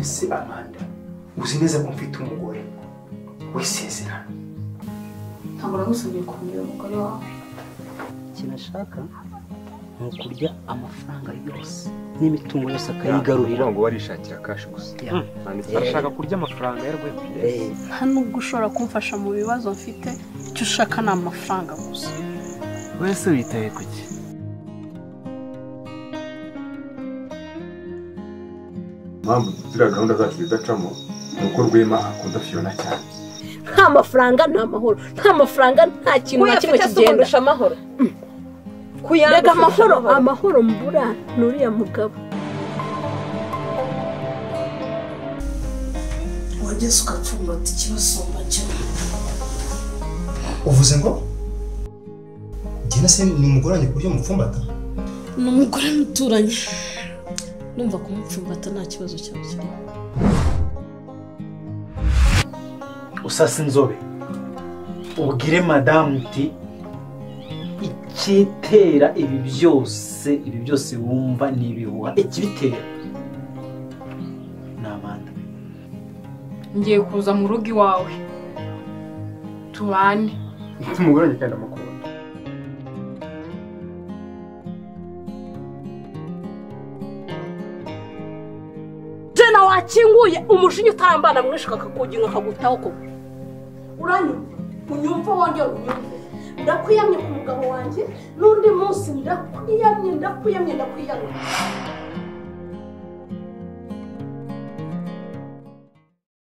ese Amanda uzi neza ko mfite umugore w'isezerano. Ntabwo nagusabye kumenya umugore wawe. Kinashaka ni ukurya amafaranga yose n'imitungo yose akayigarurira ngo warishakira cash gusa. Arashaka kurya amafaranga yarwe. Nta nubwo ushobora kumfasha mu bibazo mfite, icyo ushaka ni amafaranga gusa. Wese witaye kuki? Mpamvu zira gahunda zacu zidacamo nuko Rwema akunda Fiona cyane. Nta mafaranga nta mahoro, nta mafaranga nta kintu na kimwe kigenda amahoro. Rega amahoro mbura nuriya mugabo. Wageze ukapfumbata ikibasumba cyo. Uvuze ngo Gina se ni umugoranye kuryo mupfumbata? Ni umugore muturanye. Numva kumupfumbata nta kibazo cyawe kiri. usasa inzobe ubwire madame uti ikitera ibi byose wumva nibihuha ikibitera n'Amanda. Ngiye kuza mu rugo iwawe tubane. Umugore ngenda mukunda. Jena wakinguye umushinyo utarambana mwishaka kakuginga kagutaho ko. Uranyumva unyumva wongera unyumve. Ndakwiyamye ku mugabo wanjye n'undi munsi ndakwiyamye.